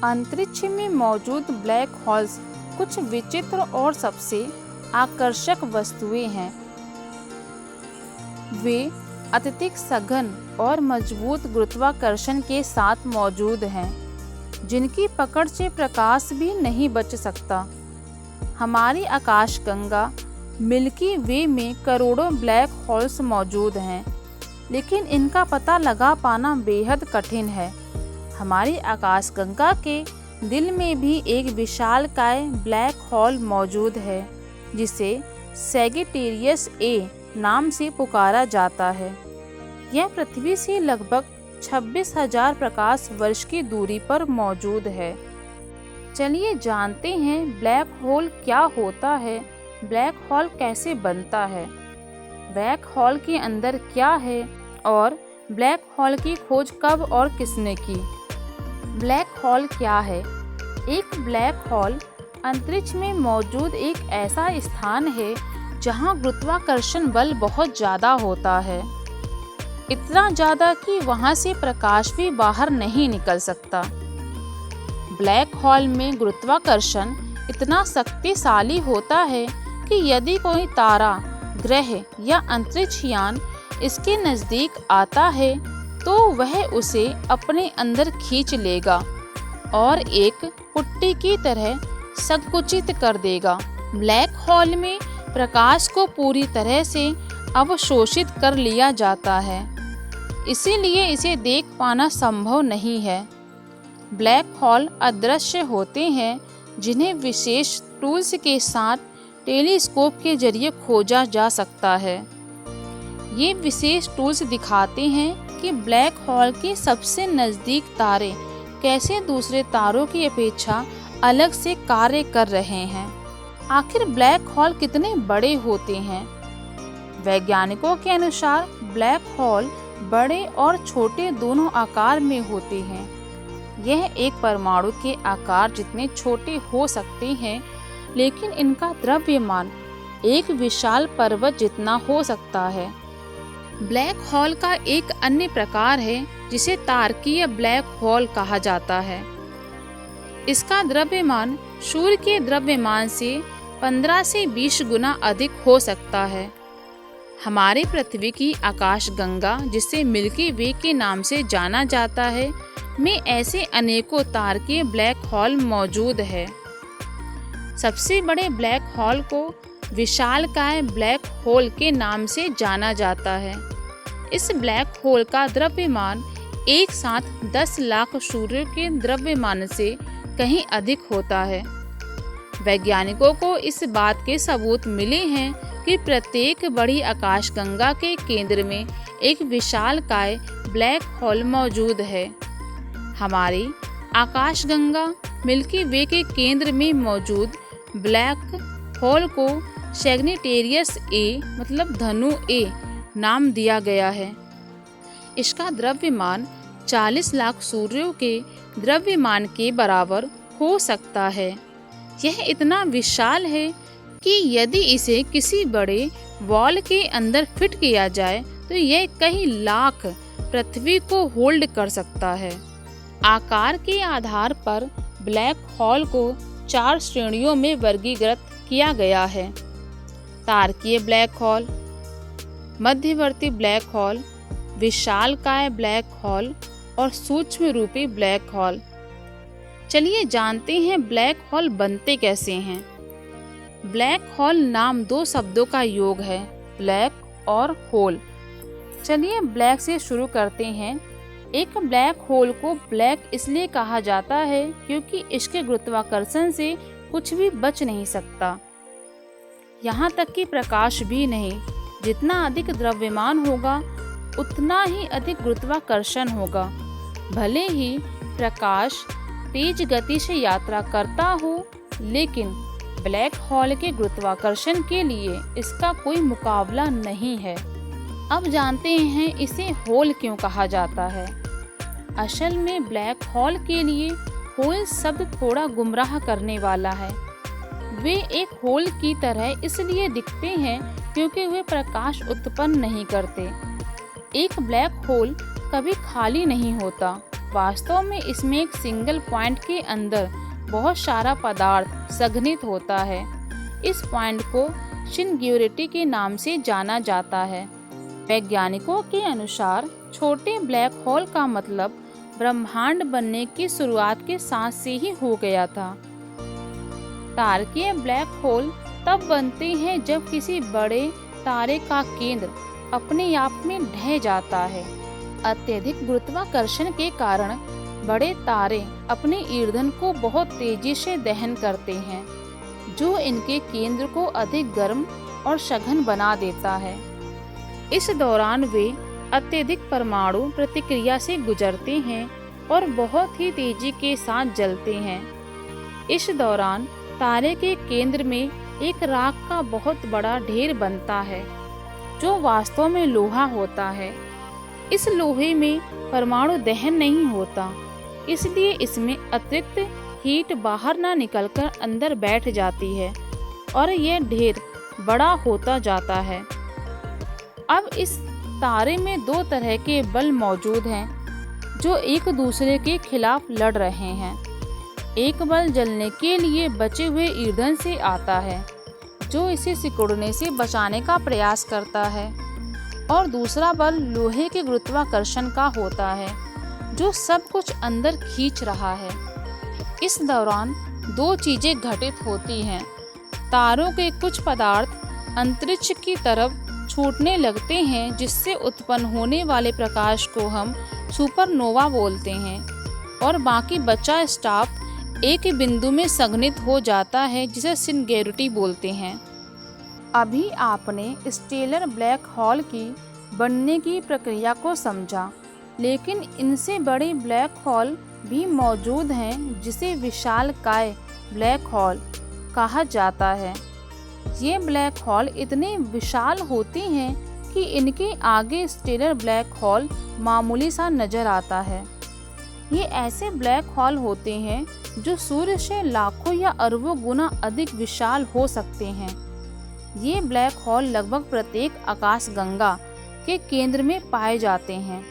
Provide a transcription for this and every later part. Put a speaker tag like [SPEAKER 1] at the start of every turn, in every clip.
[SPEAKER 1] अंतरिक्ष में मौजूद ब्लैक होल्स कुछ विचित्र और सबसे आकर्षक वस्तुएं हैं। वे अत्यधिक सघन और मजबूत गुरुत्वाकर्षण के साथ मौजूद हैं, जिनकी पकड़ से प्रकाश भी नहीं बच सकता। हमारी आकाशगंगा मिल्की वे में करोड़ों ब्लैक होल्स मौजूद हैं, लेकिन इनका पता लगा पाना बेहद कठिन है। हमारी आकाशगंगा के दिल में भी एक विशालकाय ब्लैक होल मौजूद है, जिसे सैजिटेरियस ए नाम से पुकारा जाता है। यह पृथ्वी से लगभग 26,000 प्रकाश वर्ष की दूरी पर मौजूद है। चलिए जानते हैं ब्लैक होल क्या होता है, ब्लैक होल कैसे बनता है, ब्लैक होल के अंदर क्या है और ब्लैक होल की खोज कब और किसने की। ब्लैक होल क्या है? एक ब्लैक होल अंतरिक्ष में मौजूद एक ऐसा स्थान है जहां गुरुत्वाकर्षण बल बहुत ज़्यादा होता है, इतना ज़्यादा कि वहां से प्रकाश भी बाहर नहीं निकल सकता। ब्लैक होल में गुरुत्वाकर्षण इतना शक्तिशाली होता है कि यदि कोई तारा, ग्रह या अंतरिक्ष यान इसके नज़दीक आता है तो वह उसे अपने अंदर खींच लेगा और एक पुट्टी की तरह संकुचित कर देगा। ब्लैक होल में प्रकाश को पूरी तरह से अवशोषित कर लिया जाता है, इसीलिए इसे देख पाना संभव नहीं है। ब्लैक होल अदृश्य होते हैं, जिन्हें विशेष टूल्स के साथ टेलीस्कोप के जरिए खोजा जा सकता है। ये विशेष टूल्स दिखाते हैं कि ब्लैक होल के सबसे नज़दीक तारे कैसे दूसरे तारों की अपेक्षा अलग से कार्य कर रहे हैं। आखिर ब्लैक होल कितने बड़े होते हैं? वैज्ञानिकों के अनुसार ब्लैक होल बड़े और छोटे दोनों आकार में होते हैं। यह एक परमाणु के आकार जितने छोटे हो सकते हैं, लेकिन इनका द्रव्यमान एक विशाल पर्वत जितना हो सकता है। ब्लैक होल का एक अन्य प्रकार है जिसे तारकीय ब्लैक होल कहा जाता है। इसका द्रव्यमान सूर्य के द्रव्यमान से 15 से 20 गुना अधिक हो सकता है। हमारी पृथ्वी की आकाशगंगा, जिसे मिल्की वे के नाम से जाना जाता है, में ऐसे अनेकों तारकीय ब्लैक होल मौजूद है। सबसे बड़े ब्लैक होल को विशालकाय ब्लैक होल के नाम से जाना जाता है। इस ब्लैक होल का द्रव्यमान एक साथ 10 लाख सूर्य के द्रव्यमान से कहीं अधिक होता है। वैज्ञानिकों को इस बात के सबूत मिले हैं कि प्रत्येक बड़ी आकाशगंगा के केंद्र में एक विशालकाय ब्लैक होल मौजूद है। हमारी आकाशगंगा मिल्की वे के केंद्र में मौजूद ब्लैक होल को सैजिटेरियस ए मतलब धनु ए नाम दिया गया है। इसका द्रव्यमान 40 लाख सूर्यों के द्रव्यमान के बराबर हो सकता है। यह इतना विशाल है कि यदि इसे किसी बड़े बॉल के अंदर फिट किया जाए तो यह कई लाख पृथ्वी को होल्ड कर सकता है। आकार के आधार पर ब्लैक होल को 4 श्रेणियों में वर्गीकृत किया गया है: तारकीय ब्लैक होल, मध्यवर्ती ब्लैक होल, विशालकाय ब्लैक होल और सूक्ष्म रूपी ब्लैक होल। चलिए जानते हैं ब्लैक होल बनते कैसे हैं। ब्लैक होल नाम 2 शब्दों का योग है, ब्लैक और होल। चलिए ब्लैक से शुरू करते हैं। एक ब्लैक होल को ब्लैक इसलिए कहा जाता है क्योंकि इसके गुरुत्वाकर्षण से कुछ भी बच नहीं सकता, यहाँ तक कि प्रकाश भी नहीं। जितना अधिक द्रव्यमान होगा उतना ही अधिक गुरुत्वाकर्षण होगा। भले ही प्रकाश तेज गति से यात्रा करता हो, लेकिन ब्लैक होल के गुरुत्वाकर्षण के लिए इसका कोई मुकाबला नहीं है। अब जानते हैं इसे होल क्यों कहा जाता है। असल में ब्लैक होल के लिए होल शब्द थोड़ा गुमराह करने वाला है। वे एक होल की तरह इसलिए दिखते हैं क्योंकि वे प्रकाश उत्पन्न नहीं करते। एक ब्लैक होल कभी खाली नहीं होता, वास्तव में इसमें एक सिंगल पॉइंट के अंदर बहुत सारा पदार्थ संघनित होता है। इस पॉइंट को सिंग्युलरिटी के नाम से जाना जाता है। वैज्ञानिकों के अनुसार छोटे ब्लैक होल का मतलब ब्रह्मांड बनने की शुरुआत के साथ से ही हो गया था। तारकीय ब्लैक होल तब बनते हैं जब किसी बड़े तारे का केंद्र अपने आप में ढह जाता है। अत्यधिक गुरुत्वाकर्षण के कारण बड़े तारे अपने ईंधन को बहुत तेजी से दहन करते हैं, जो इनके केंद्र को अधिक गर्म और सघन बना देता है। इस दौरान वे अत्यधिक परमाणु प्रतिक्रिया से गुजरते हैं और बहुत ही तेजी के साथ जलते हैं। इस दौरान तारे के केंद्र में एक राख का बहुत बड़ा ढेर बनता है, जो वास्तव में लोहा होता है। इस लोहे में परमाणु दहन नहीं होता, इसलिए इसमें अतिरिक्त हीट बाहर ना निकलकर अंदर बैठ जाती है और यह ढेर बड़ा होता जाता है। अब इस तारे में दो तरह के बल मौजूद हैं जो एक दूसरे के खिलाफ लड़ रहे हैं। एक बल जलने के लिए बचे हुए ईंधन से आता है, जो इसे सिकुड़ने से बचाने का प्रयास करता है, और दूसरा बल लोहे के गुरुत्वाकर्षण का होता है, जो सब कुछ अंदर खींच रहा है। इस दौरान दो चीजें घटित होती हैं। तारों के कुछ पदार्थ अंतरिक्ष की तरफ छूटने लगते हैं, जिससे उत्पन्न होने वाले प्रकाश को हम सुपरनोवा बोलते हैं, और बाकी बचा स्टाफ एक बिंदु में संघनित हो जाता है, जिसे सिंग्युलरिटी बोलते हैं। अभी आपने स्टेलर ब्लैक होल की बनने की प्रक्रिया को समझा, लेकिन इनसे बड़े ब्लैक होल भी मौजूद हैं, जिसे विशालकाय ब्लैक होल कहा जाता है। ये ब्लैक होल इतने विशाल होते हैं कि इनके आगे स्टेलर ब्लैक होल मामूली सा नजर आता है। ये ऐसे ब्लैक होल होते हैं जो सूर्य से लाखों या अरबों गुना अधिक विशाल हो सकते हैं। ये ब्लैक होल लगभग प्रत्येक आकाशगंगा के केंद्र में पाए जाते हैं।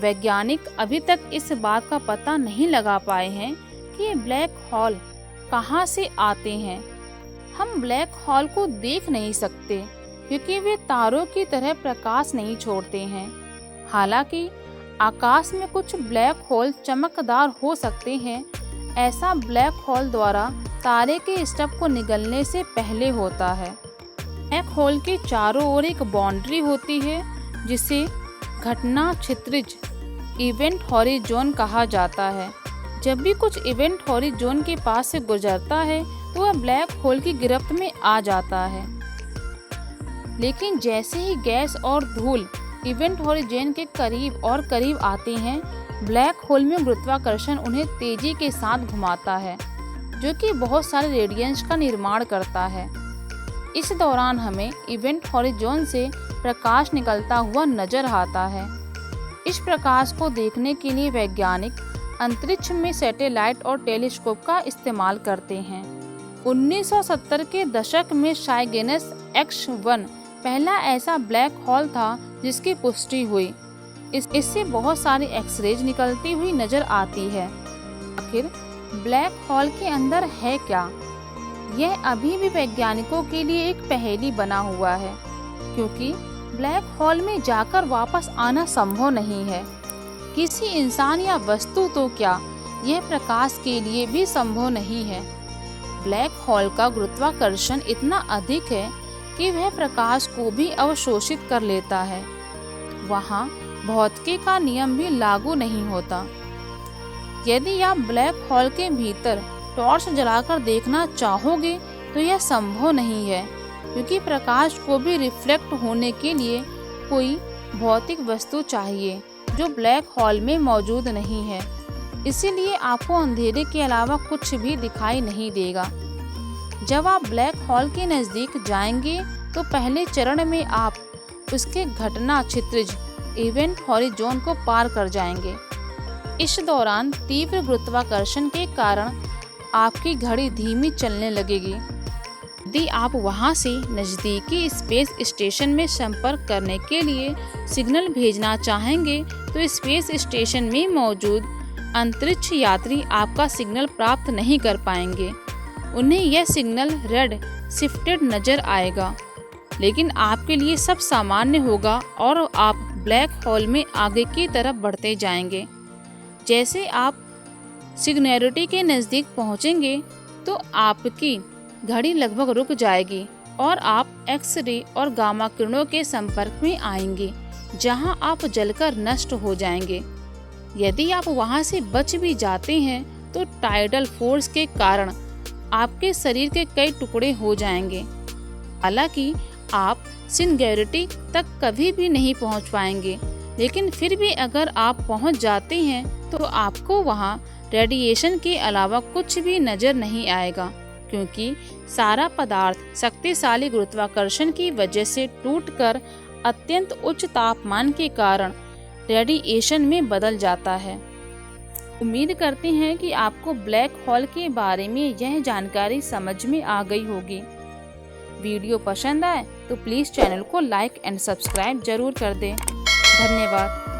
[SPEAKER 1] वैज्ञानिक अभी तक इस बात का पता नहीं लगा पाए हैं कि ये ब्लैक होल कहाँ से आते हैं। हम ब्लैक होल को देख नहीं सकते क्योंकि वे तारों की तरह प्रकाश नहीं छोड़ते हैं। हालांकि आकाश में कुछ ब्लैक होल चमकदार हो सकते हैं। ऐसा ब्लैक होल द्वारा तारे के स्टफ को निगलने से पहले होता है। ब्लैक होल के चारों ओर एक बाउंड्री होती है, जिसे घटना क्षितिज इवेंट हॉरिजॉन कहा जाता है। जब भी कुछ इवेंट हॉरिजॉन के पास से गुजरता है तो वह ब्लैक होल की गिरफ्त में आ जाता है। लेकिन जैसे ही गैस और धूल इवेंट हॉरिजॉन के करीब और करीब आते हैं, ब्लैक होल में गुरुत्वाकर्षण उन्हें तेजी के साथ घुमाता है, जो कि बहुत सारे रेडियंस का निर्माण करता है। इस दौरान हमें इवेंट हॉरिजॉन से प्रकाश निकलता हुआ नजर आता है। इस प्रकाश को देखने के लिए वैज्ञानिक अंतरिक्ष में सैटेलाइट और टेलीस्कोप का इस्तेमाल करते हैं। 1970 के दशक में साइगेनस X1 पहला ऐसा ब्लैक होल था जिसकी पुष्टि हुई। इससे बहुत सारी एक्सरेज निकलती हुई नजर आती है। आखिर ब्लैक होल के अंदर है क्या? यह अभी भी वैज्ञानिकों के लिए एक पहेली बना हुआ है, क्योंकि ब्लैक होल में जाकर वापस आना संभव नहीं है। किसी इंसान या वस्तु तो क्या, यह प्रकाश के लिए भी संभव नहीं है। ब्लैक होल का गुरुत्वाकर्षण इतना अधिक है कि वह प्रकाश को भी अवशोषित कर लेता है। वहाँ भौतिकी का नियम भी लागू नहीं होता। यदि आप ब्लैक होल के भीतर टॉर्च जलाकर देखना चाहोगे तो यह संभव नहीं है, क्योंकि प्रकाश को भी रिफ्लेक्ट होने के लिए कोई भौतिक वस्तु चाहिए जो ब्लैक होल में मौजूद नहीं है। इसीलिए आपको अंधेरे के अलावा कुछ भी दिखाई नहीं देगा। जब आप ब्लैक होल के नज़दीक जाएंगे तो पहले चरण में आप उसके घटना क्षितिज इवेंट हॉरिजॉन को पार कर जाएंगे। इस दौरान तीव्र गुरुत्वाकर्षण के कारण आपकी घड़ी धीमी चलने लगेगी। यदि आप वहां से नज़दीकी स्पेस स्टेशन में संपर्क करने के लिए सिग्नल भेजना चाहेंगे तो स्पेस स्टेशन में मौजूद अंतरिक्ष यात्री आपका सिग्नल प्राप्त नहीं कर पाएंगे। उन्हें यह सिग्नल रेड शिफ्टेड नज़र आएगा, लेकिन आपके लिए सब सामान्य होगा और आप ब्लैक होल में आगे की तरफ बढ़ते जाएंगे। जैसे आप सिंगुलैरिटी के नज़दीक पहुंचेंगे तो आपकी घड़ी लगभग रुक जाएगी और आप एक्स-रे और गामा किरणों के संपर्क में आएंगे, जहां आप जलकर नष्ट हो जाएंगे। यदि आप वहां से बच भी जाते हैं तो टाइडल फोर्स के कारण आपके शरीर के कई टुकड़े हो जाएंगे। हालांकि आप सिंगुलैरिटी तक कभी भी नहीं पहुंच पाएंगे, लेकिन फिर भी अगर आप पहुंच जाते हैं तो आपको वहां रेडिएशन के अलावा कुछ भी नजर नहीं आएगा, क्योंकि सारा पदार्थ शक्तिशाली गुरुत्वाकर्षण की वजह से टूटकर अत्यंत उच्च तापमान के कारण रेडिएशन में बदल जाता है। उम्मीद करते हैं कि आपको ब्लैक होल के बारे में यह जानकारी समझ में आ गई होगी। वीडियो पसंद आए तो प्लीज़ चैनल को लाइक एंड सब्सक्राइब जरूर कर दें। धन्यवाद।